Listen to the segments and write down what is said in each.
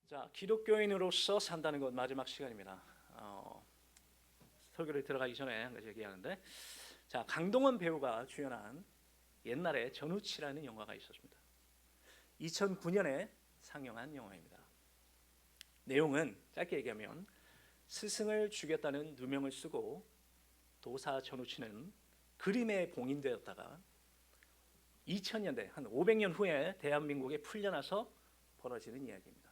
자, 기독교인으로서 산다는 것 마지막 시간입니다. 설교를 들어가기 전에 한 가지 얘기하는데, 자, 강동원 배우가 주연한 옛날에 전우치라는 영화가 있었습니다. 2009년에 상영한 영화입니다. 내용은 짧게 얘기하면 스승을 죽였다는 누명을 쓰고 도사 전우치는 그림에 봉인되었다가 2000년대 한 500년 후에 대한민국에 풀려나서 벌어지는 이야기입니다.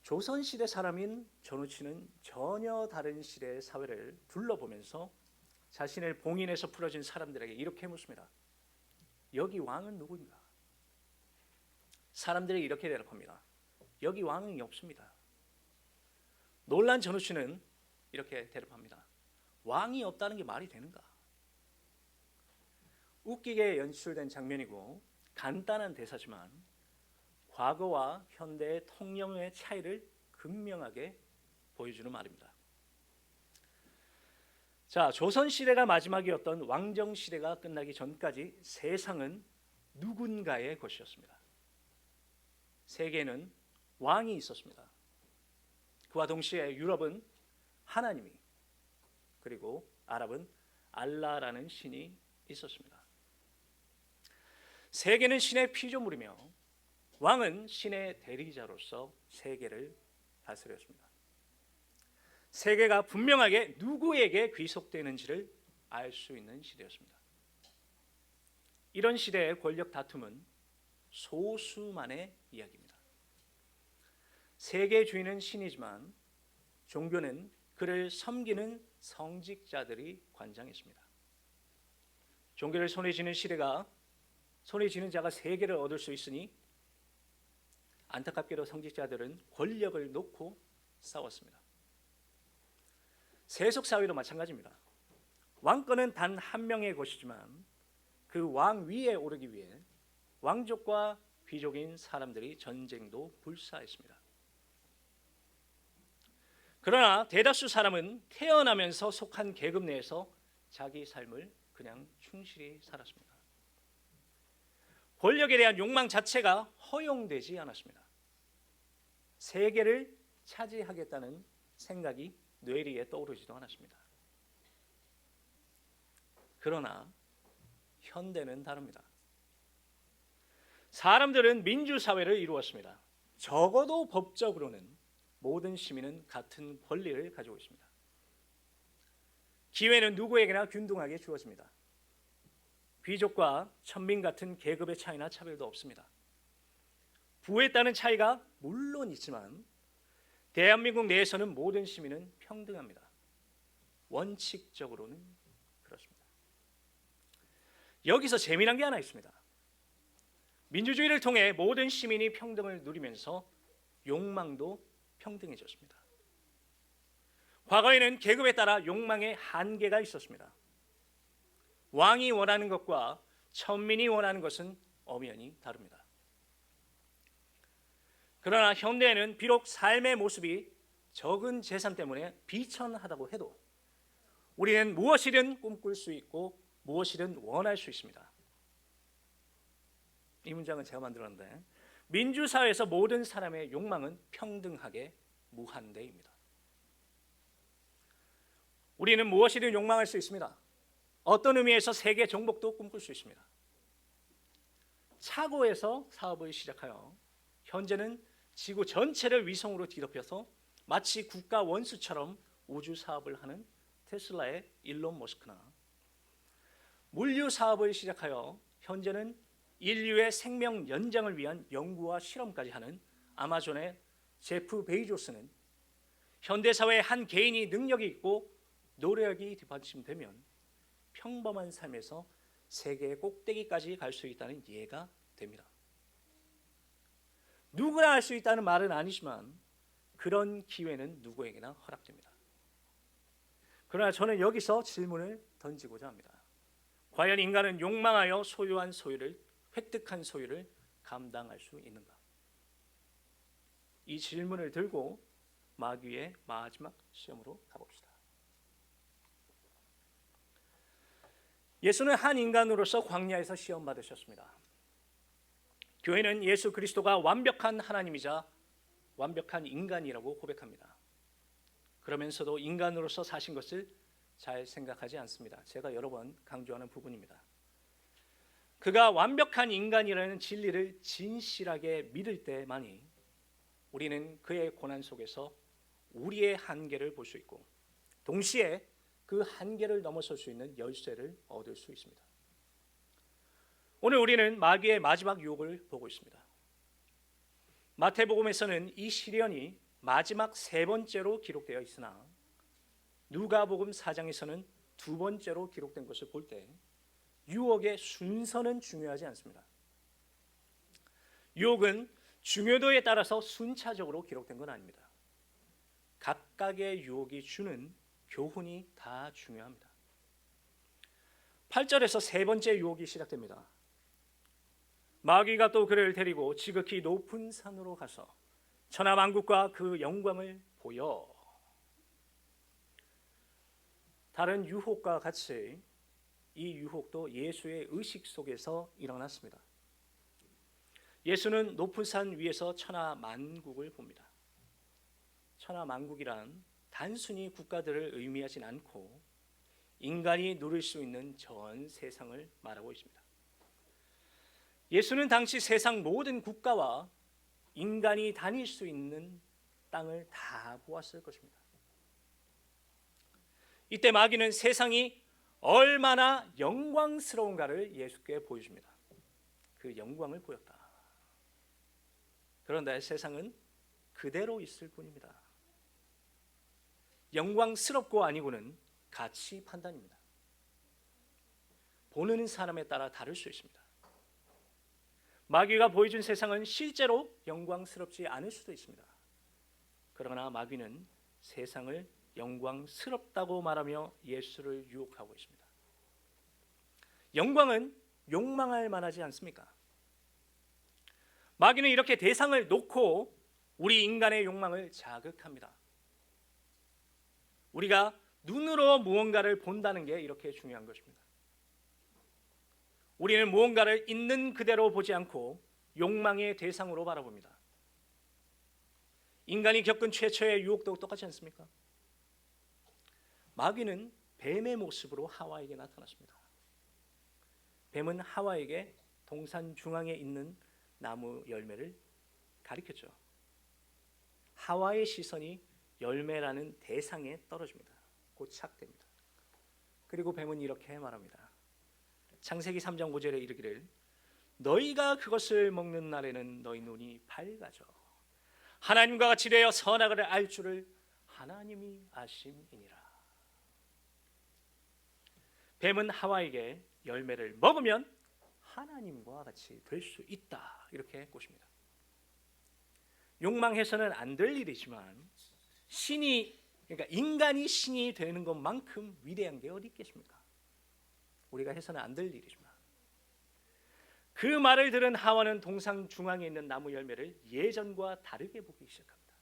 조선시대 사람인 전우치는 전혀 다른 시대의 사회를 둘러보면서 자신을 봉인해서 풀어진 사람들에게 이렇게 묻습니다. 여기 왕은 누구인가? 사람들이 이렇게 대답합니다. 여기 왕이 없습니다. 놀란 전우치는 이렇게 대답합니다. 왕이 없다는 게 말이 되는가? 웃기게 연출된 장면이고 간단한 대사지만 과거와 현대의 통념의 차이를 극명하게 보여주는 말입니다. 자, 조선시대가 마지막이었던 왕정시대가 끝나기 전까지 세상은 누군가의 것이었습니다. 세계에는 왕이 있었습니다. 그와 동시에 유럽은 하나님이, 그리고 아랍은 알라라는 신이 있었습니다. 세계는 신의 피조물이며 왕은 신의 대리자로서 세계를 다스렸습니다. 세계가 분명하게 누구에게 귀속되는지를 알 수 있는 시대였습니다. 이런 시대의 권력 다툼은 소수만의 이야기입니다. 세계 주인은 신이지만 종교는 그를 섬기는 성직자들이 관장했습니다. 종교를 손에 쥐는 시대가 손에 쥐는 자가 세계를 얻을 수 있으니 안타깝게도 성직자들은 권력을 놓고 싸웠습니다. 세속 사회도 마찬가지입니다. 왕권은 단 한 명의 것이지만 그 왕 위에 오르기 위해 왕족과 귀족인 사람들이 전쟁도 불사했습니다. 그러나 대다수 사람은 태어나면서 속한 계급 내에서 자기 삶을 그냥 충실히 살았습니다. 권력에 대한 욕망 자체가 허용되지 않았습니다. 세계를 차지하겠다는 생각이 뇌리에 떠오르지도 않았습니다. 그러나 현대는 다릅니다. 사람들은 민주사회를 이루었습니다. 적어도 법적으로는 모든 시민은 같은 권리를 가지고 있습니다. 기회는 누구에게나 균등하게 주어집니다. 귀족과 천민 같은 계급의 차이나 차별도 없습니다. 부에 따른 차이가 물론 있지만 대한민국 내에서는 모든 시민은 평등합니다. 원칙적으로는 그렇습니다. 여기서 재미난 게 하나 있습니다. 민주주의를 통해 모든 시민이 평등을 누리면서 욕망도 평등해졌습니다. 과거에는 계급에 따라 욕망의 한계가 있었습니다. 왕이 원하는 것과 천민이 원하는 것은 엄연히 다릅니다. 그러나 현대에는 비록 삶의 모습이 적은 재산 때문에 비천하다고 해도 우리는 무엇이든 꿈꿀 수 있고 무엇이든 원할 수 있습니다. 이 문장은 제가 만들었는데, 민주사회에서 모든 사람의 욕망은 평등하게 무한대입니다. 우리는 무엇이든 욕망할 수 있습니다. 어떤 의미에서 세계 정복도 꿈꿀 수 있습니다. 차고에서 사업을 시작하여 현재는 지구 전체를 위성으로 뒤덮여서 마치 국가 원수처럼 우주 사업을 하는 테슬라의 일론 머스크나, 물류 사업을 시작하여 현재는 인류의 생명 연장을 위한 연구와 실험까지 하는 아마존의 제프 베이조스는 현대사회의 한 개인이 능력이 있고 노력이 뒷받침되면 평범한 삶에서 세계의 꼭대기까지 갈 수 있다는 예가 됩니다. 누구나 할 수 있다는 말은 아니지만 그런 기회는 누구에게나 허락됩니다. 그러나 저는 여기서 질문을 던지고자 합니다. 과연 인간은 욕망하여 소유한 소유를, 획득한 소유를 감당할 수 있는가? 이 질문을 들고 마귀의 마지막 시험으로 가봅시다. 예수는 한 인간으로서 광야에서 시험 받으셨습니다. 교회는 예수 그리스도가 완벽한 하나님이자 완벽한 인간이라고 고백합니다. 그러면서도 인간으로서 사신 것을 잘 생각하지 않습니다. 제가 여러 번 강조하는 부분입니다. 그가 완벽한 인간이라는 진리를 진실하게 믿을 때만이 우리는 그의 고난 속에서 우리의 한계를 볼 수 있고 동시에 그 한계를 넘어설 수 있는 열쇠를 얻을 수 있습니다. 오늘 우리는 마귀의 마지막 유혹을 보고 있습니다. 마태복음에서는 이 시련이 마지막 세 번째로 기록되어 있으나 누가복음 4장에서는 두 번째로 기록된 것을 볼 때 유혹의 순서는 중요하지 않습니다. 유혹은 중요도에 따라서 순차적으로 기록된 건 아닙니다. 각각의 유혹이 주는 교훈이 다 중요합니다. 8절에서 세 번째 유혹이 시작됩니다. 마귀가 또 그를 데리고 지극히 높은 산으로 가서 천하만국과 그 영광을 보여. 다른 유혹과 같이 이 유혹도 예수의 의식 속에서 일어났습니다. 예수는 높은 산 위에서 천하만국을 봅니다. 천하만국이란 단순히 국가들을 의미하진 않고 인간이 누릴 수 있는 전 세상을 말하고 있습니다. 예수는 당시 세상 모든 국가와 인간이 다닐 수 있는 땅을 다 보았을 것입니다. 이때 마귀는 세상이 얼마나 영광스러운가를 예수께 보여줍니다. 그 영광을 보였다. 그런데 세상은 그대로 있을 뿐입니다. 영광스럽고 아니고는 가치 판단입니다. 보는 사람에 따라 다를 수 있습니다. 마귀가 보여준 세상은 실제로 영광스럽지 않을 수도 있습니다. 그러나 마귀는 세상을 영광스럽다고 말하며 예수를 유혹하고 있습니다. 영광은 욕망할 만하지 않습니까? 마귀는 이렇게 대상을 놓고 우리 인간의 욕망을 자극합니다. 우리가 눈으로 무언가를 본다는 게 이렇게 중요한 것입니다. 우리는 무언가를 있는 그대로 보지 않고 욕망의 대상으로 바라봅니다. 인간이 겪은 최초의 유혹도 똑같지 않습니까? 마귀는 뱀의 모습으로 하와에게 나타났습니다. 뱀은 하와에게 동산 중앙에 있는 나무 열매를 가리켰죠. 하와의 시선이 열매라는 대상에 떨어집니다. 고착됩니다. 그리고 뱀은 이렇게 말합니다. 창세기 3장 5절에 이르기를 너희가 그것을 먹는 날에는 너희 눈이 밝아져 하나님과 같이 되어 선악을 알 줄을 하나님이 아심이니라. 뱀은 하와에게 열매를 먹으면 하나님과 같이 될 수 있다 이렇게 꼬십니다. 욕망해서는 안 될 일이지만 그러니까 인간이 신이 되는 것만큼 위대한 게 어디 있겠습니까? 우리가 해서는 안 될 일이지만 그 말을 들은 하와는 동상 중앙에 있는 나무 열매를 예전과 다르게 보기 시작합니다.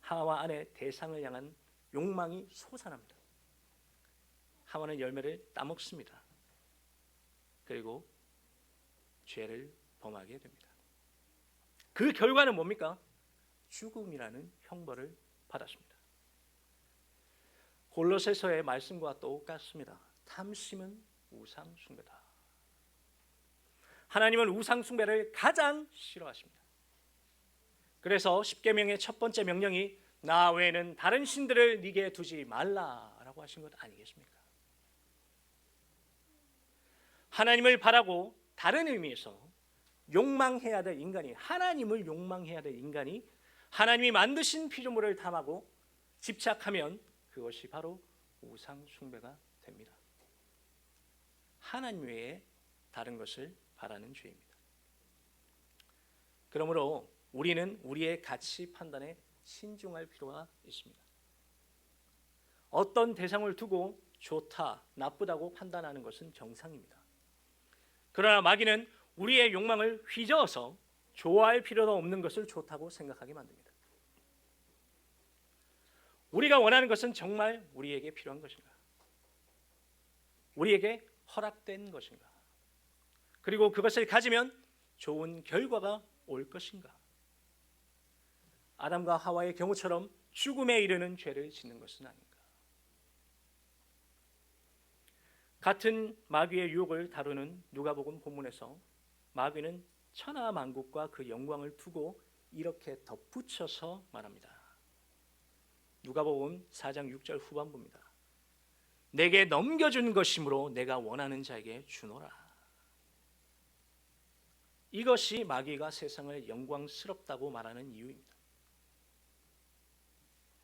하와 안에 대상을 향한 욕망이 솟아납니다. 하와는 열매를 따먹습니다. 그리고 죄를 범하게 됩니다. 그 결과는 뭡니까? 죽음이라는 형벌을 받았습니다. 골로새서의 말씀과 똑같습니다. 탐심은 우상 숭배다. 하나님은 우상 숭배를 가장 싫어하십니다. 그래서 십계명의 첫 번째 명령이 나 외에는 다른 신들을 네게 두지 말라라고 하신 것 아니겠습니까? 하나님을 바라고 다른 의미에서 욕망해야 될 인간이 하나님을 욕망해야 될 인간이 하나님이 만드신 피조물을 탐하고 집착하면 그것이 바로 우상 숭배가 됩니다. 하나님 외에 다른 것을 바라는 죄입니다. 그러므로 우리는 우리의 가치 판단에 신중할 필요가 있습니다. 어떤 대상을 두고 좋다, 나쁘다고 판단하는 것은 정상입니다. 그러나 마귀는 우리의 욕망을 휘저어서 좋아할 필요도 없는 것을 좋다고 생각하게 만듭니다. 우리가 원하는 것은 정말 우리에게 필요한 것인가? 우리에게 허락된 것인가? 그리고 그것을 가지면 좋은 결과가 올 것인가? 아담과 하와의 경우처럼 죽음에 이르는 죄를 짓는 것은 아닌가. 같은 마귀의 유혹을 다루는 누가복음 본문에서 마귀는 천하 만국과 그 영광을 두고 이렇게 덧붙여서 말합니다. 누가복음 4장 6절 후반부입니다. 내게 넘겨준 것이므로 내가 원하는 자에게 주노라. 이것이 마귀가 세상을 영광스럽다고 말하는 이유입니다.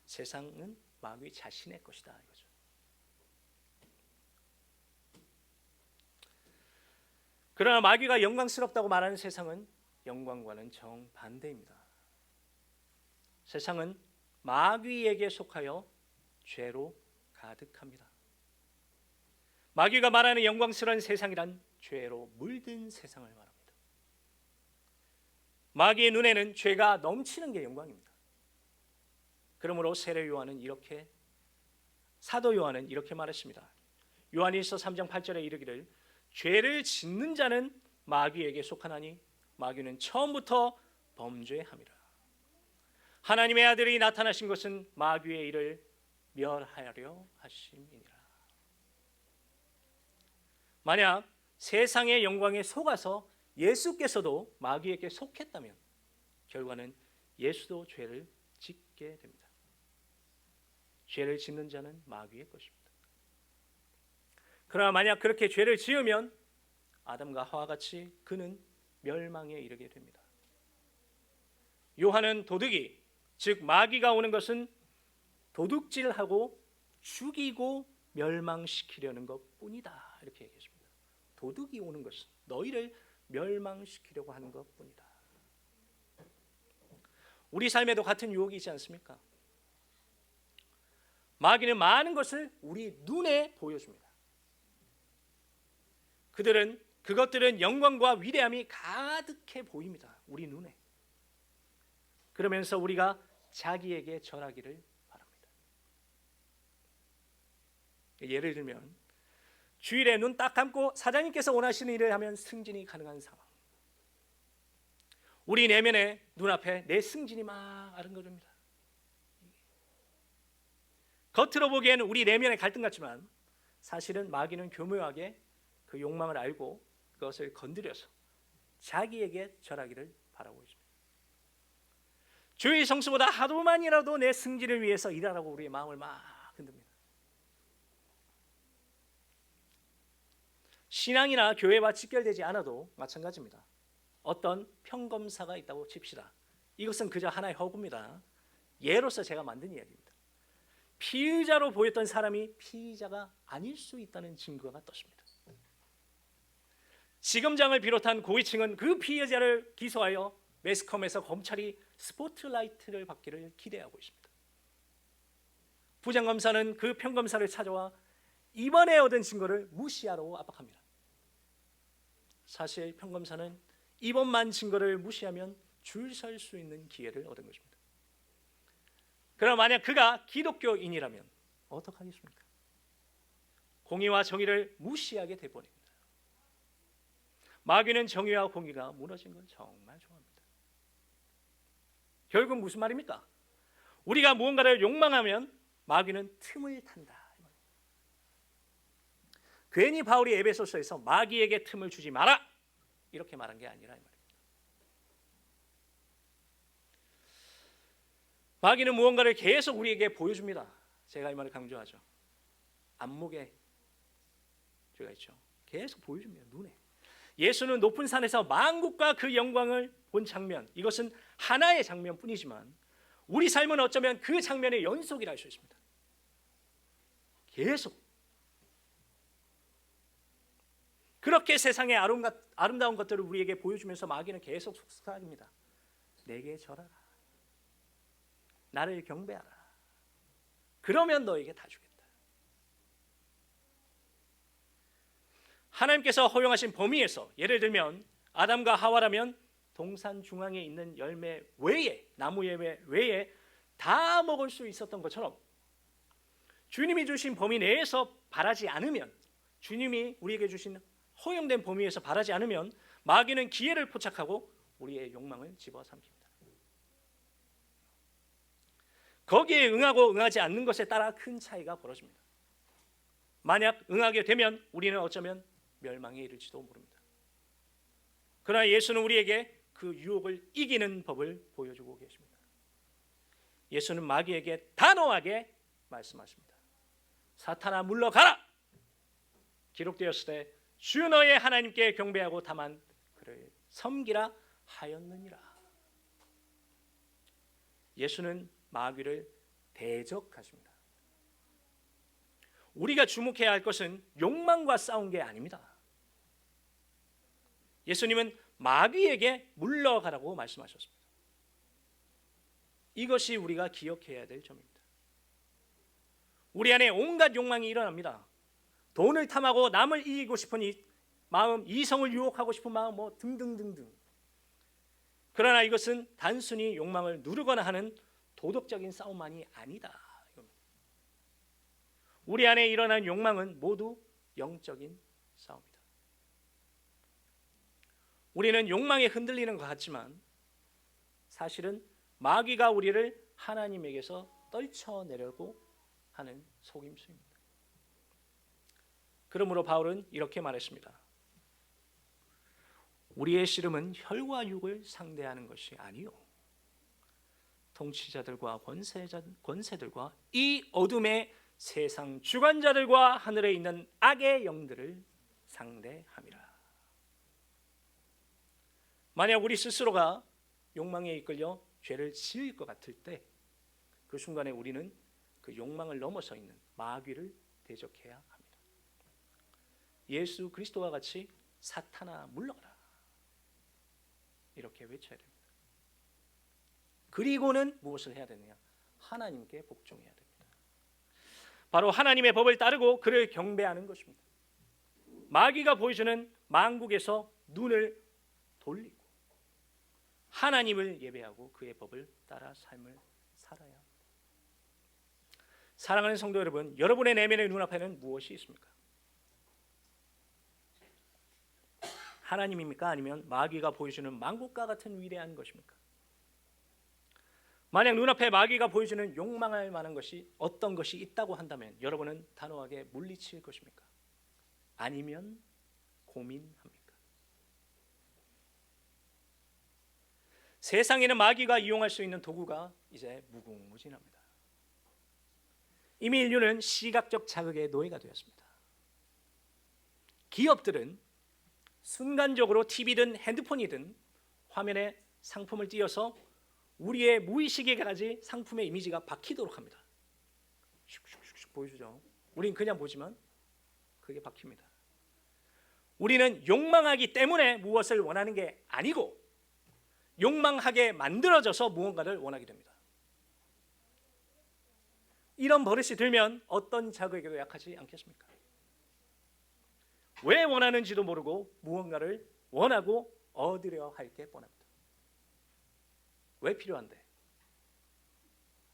세상은 마귀 자신의 것이다 이거죠. 그러나 마귀가 영광스럽다고 말하는 세상은 영광과는 정반대입니다. 세상은 마귀에게 속하여 죄로 가득합니다. 마귀가 말하는 영광스러운 세상이란 죄로 물든 세상을 말합니다. 마귀의 눈에는 죄가 넘치는 게 영광입니다. 그러므로 세례 요한은 이렇게, 사도 요한은 이렇게 말했습니다. 요한일서 3장 8절에 이르기를 죄를 짓는 자는 마귀에게 속하나니 마귀는 처음부터 범죄함이라. 하나님의 아들이 나타나신 것은 마귀의 일을 멸하려 하심이니라. 만약 세상의 영광에 속아서 예수께서도 마귀에게 속했다면 결과는 예수도 죄를 짓게 됩니다. 죄를 짓는 자는 마귀의 것입니다. 그러나 만약 그렇게 죄를 지으면 아담과 하와 같이 그는 멸망에 이르게 됩니다. 요한은 도둑이, 즉 마귀가 오는 것은 도둑질하고 죽이고 멸망시키려는 것뿐이다 이렇게 얘기했습니다. 도둑이 오는 것은 너희를 멸망시키려고 하는 것뿐이다. 우리 삶에도 같은 유혹이 있지 않습니까? 마귀는 많은 것을 우리 눈에 보여줍니다. 그것들은 영광과 위대함이 가득해 보입니다. 우리 눈에. 그러면서 우리가 자기에게 절하기를 바랍니다. 예를 들면 주일에 눈 딱 감고 사장님께서 원하시는 일을 하면 승진이 가능한 상황. 우리 내면에 눈앞에 내 승진이 막 아른거립니다. 겉으로 보기에는 우리 내면의 갈등 같지만 사실은 마귀는 교묘하게 그 욕망을 알고 그것을 건드려서 자기에게 절하기를 바라고 있습니다. 주의 성수보다 하루만이라도 내 승진을 위해서 일하라고 우리의 마음을 막 흔듭니다. 신앙이나 교회와 직결되지 않아도 마찬가지입니다. 어떤 평검사가 있다고 칩시다. 이것은 그저 하나의 허구입니다. 예로서 제가 만든 이야기입니다. 피의자로 보였던 사람이 피의자가 아닐 수 있다는 증거가 떴습니다. 지검장을 비롯한 고위층은 그 피의자를 기소하여 매스컴에서 검찰이 스포트라이트를 받기를 기대하고 있습니다. 부장검사는 그 평검사를 찾아와 이번에 얻은 증거를 무시하라고 압박합니다. 사실 평검사는 이번만 증거를 무시하면 줄 설 수 있는 기회를 얻은 것입니다. 그럼 만약 그가 기독교인이라면 어떡하겠습니까? 공의와 정의를 무시하게 돼버립니다. 마귀는 정의와 공의가 무너진 걸 정말 좋아합니다. 결국 무슨 말입니까? 우리가 무언가를 욕망하면 마귀는 틈을 탄다. 괜히 바울이 에베소서에서 마귀에게 틈을 주지 마라 이렇게 말한 게 아니라 이 말입니다. 마귀는 무언가를 계속 우리에게 보여줍니다. 제가 이 말을 강조하죠. 안목에 죄가 있죠. 계속 보여줍니다. 눈에. 예수는 높은 산에서 만국과 그 영광을 본 장면, 이것은 하나의 장면뿐이지만 우리 삶은 어쩌면 그 장면의 연속이라 할 수 있습니다. 계속 그렇게 세상의 아름다운 것들을 우리에게 보여주면서 마귀는 계속 속삭입니다. 내게 절하라. 나를 경배하라. 그러면 너에게 다 주겠다. 하나님께서 허용하신 범위에서 예를 들면 아담과 하와라면 동산 중앙에 있는 열매 외에, 나무 열매 외에 다 먹을 수 있었던 것처럼 주님이 주신 범위 내에서 바라지 않으면, 주님이 우리에게 주신 허용된 범위에서 바라지 않으면 마귀는 기회를 포착하고 우리의 욕망을 집어삼킵니다. 거기에 응하고 응하지 않는 것에 따라 큰 차이가 벌어집니다. 만약 응하게 되면 우리는 어쩌면 멸망에 이를지도 모릅니다. 그러나 예수는 우리에게 그 유혹을 이기는 법을 보여주고 계십니다. 예수는 마귀에게 단호하게 말씀하십니다. 사탄아 물러가라! 기록되었을 때 주 너의 하나님께 경배하고 다만 그를 섬기라 하였느니라. 예수는 마귀를 대적하십니다. 우리가 주목해야 할 것은 욕망과 싸운 게 아닙니다. 예수님은 마귀에게 물러가라고 말씀하셨습니다. 이것이 우리가 기억해야 될 점입니다. 우리 안에 온갖 욕망이 일어납니다. 돈을 탐하고 남을 이기고 싶은 이 마음, 이성을 유혹하고 싶은 마음, 뭐 등등등등. 그러나 이것은 단순히 욕망을 누르거나 하는 도덕적인 싸움만이 아니다. 우리 안에 일어난 욕망은 모두 영적인 싸움이다. 우리는 욕망에 흔들리는 것 같지만 사실은 마귀가 우리를 하나님에게서 떨쳐내려고 하는 속임수입니다. 그러므로 바울은 이렇게 말했습니다. 우리의 씨름은 혈과 육을 상대하는 것이 아니요 통치자들과 권세들과 이 어둠의 세상 주관자들과 하늘에 있는 악의 영들을 상대함이라. 만약 우리 스스로가 욕망에 이끌려 죄를 지을 것 같을 때 그 순간에 우리는 그 욕망을 넘어서 있는 마귀를 대적해야 합니다. 예수 그리스도와 같이 사탄아 물러가라 이렇게 외쳐야 됩니다. 그리고는 무엇을 해야 되느냐? 하나님께 복종해야 됩니다. 바로 하나님의 법을 따르고 그를 경배하는 것입니다. 마귀가 보여주는 만국에서 눈을 돌리고 하나님을 예배하고 그의 법을 따라 삶을 살아야 합니다. 사랑하는 성도 여러분, 여러분의 내면의 눈앞에는 무엇이 있습니까? 하나님입니까? 아니면 마귀가 보여주는 만국과 같은 위대한 것입니까? 만약 눈앞에 마귀가 보여주는 욕망할 만한 것이 어떤 것이 있다고 한다면 여러분은 단호하게 물리칠 것입니까? 아니면 고민합니까? 세상에는 마귀가 이용할 수 있는 도구가 이제 무궁무진합니다. 이미 인류는 시각적 자극의 노예가 되었습니다. 기업들은 순간적으로 TV든 핸드폰이든 화면에 상품을 띄어서 우리의 무의식에까지 상품의 이미지가 박히도록 합니다. 슉슉슉 보여주죠. 우린 그냥 보지만 그게 박힙니다. 우리는 욕망하기 때문에 무엇을 원하는 게 아니고 욕망하게 만들어져서 무언가를 원하게 됩니다. 이런 버릇이 들면 어떤 자극에도 약하지 않겠습니까? 왜 원하는지도 모르고 무언가를 원하고 얻으려 할 게 뻔합니다. 왜 필요한데?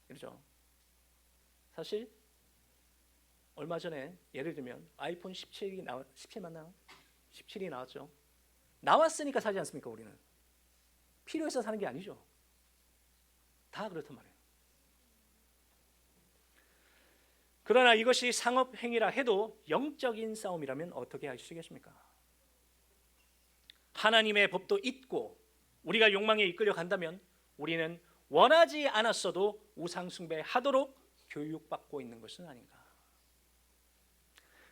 그렇죠? 사실 얼마 전에 예를 들면 아이폰 17 맞나요? 17이 나왔죠. 나왔으니까 사지 않습니까? 우리는 필요해서 사는 게 아니죠. 다 그렇단 말이에요. 그러나 이것이 상업 행위라 해도 영적인 싸움이라면 어떻게 하시겠습니까? 하나님의 법도 잊고 우리가 욕망에 이끌려 간다면 우리는 원하지 않았어도 우상 숭배하도록 교육받고 있는 것은 아닌가?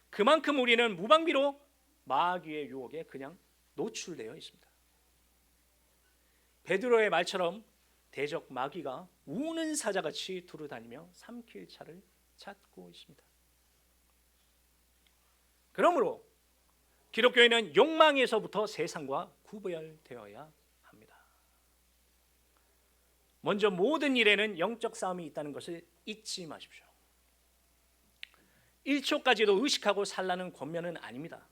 그만큼 우리는 무방비로 마귀의 유혹에 그냥 노출되어 있습니다. 베드로의 말처럼 대적 마귀가 우는 사자같이 두루다니며 삼킬 차를 찾고 있습니다. 그러므로 기독교인은 욕망에서부터 세상과 구별되어야 합니다. 먼저 모든 일에는 영적 싸움이 있다는 것을 잊지 마십시오. 1초까지도 의식하고 살라는 권면은 아닙니다.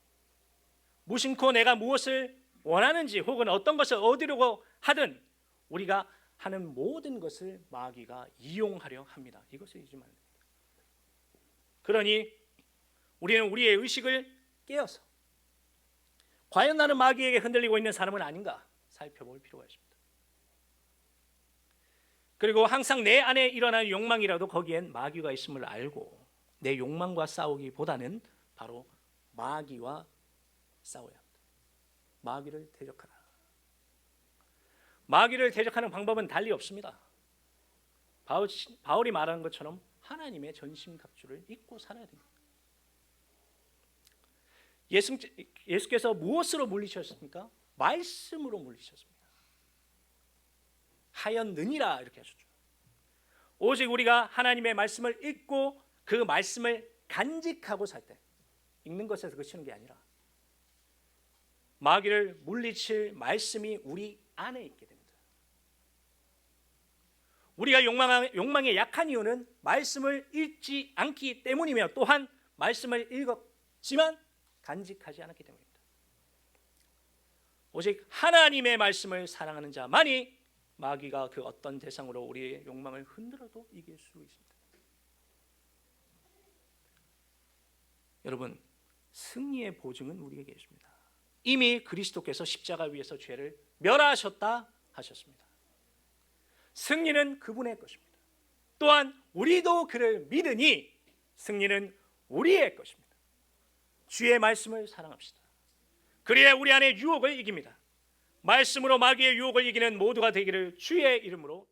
무심코 내가 무엇을 원하는지 혹은 어떤 것을 얻으려고 하든 우리가 하는 모든 것을 마귀가 이용하려 합니다. 이것을 잊지 말아야 됩니다. 그러니 우리는 우리의 의식을 깨어서 과연 나는 마귀에게 흔들리고 있는 사람은 아닌가 살펴볼 필요가 있습니다. 그리고 항상 내 안에 일어나는 욕망이라도 거기엔 마귀가 있음을 알고 내 욕망과 싸우기보다는 바로 마귀와 싸워야 합니다. 마귀를 대적하라. 마귀를 대적하는 방법은 달리 없습니다. 바울이 말하는 것처럼 하나님의 전심갑주를 입고 살아야 됩니다. 예수께서 무엇으로 물리셨습니까? 말씀으로 물리셨습니다. 하였느니라 이렇게 하셨죠. 오직 우리가 하나님의 말씀을 읽고 그 말씀을 간직하고 살 때, 읽는 것에서 그치는 게 아니라 마귀를 물리칠 말씀이 우리 안에 있게 됩니다. 우리가 욕망에 약한 이유는 말씀을 읽지 않기 때문이며 또한 말씀을 읽었지만 간직하지 않았기 때문입니다. 오직 하나님의 말씀을 사랑하는 자만이 마귀가 그 어떤 대상으로 우리의 욕망을 흔들어도 이길 수 있습니다. 여러분, 승리의 보증은 우리에게 있습니다. 이미 그리스도께서 십자가 위에서 죄를 멸하셨다 하셨습니다. 승리는 그분의 것입니다. 또한 우리도 그를 믿으니 승리는 우리의 것입니다. 주의 말씀을 사랑합시다. 그래야 우리 안에 유혹을 이깁니다. 말씀으로 마귀의 유혹을 이기는 모두가 되기를 주의 이름으로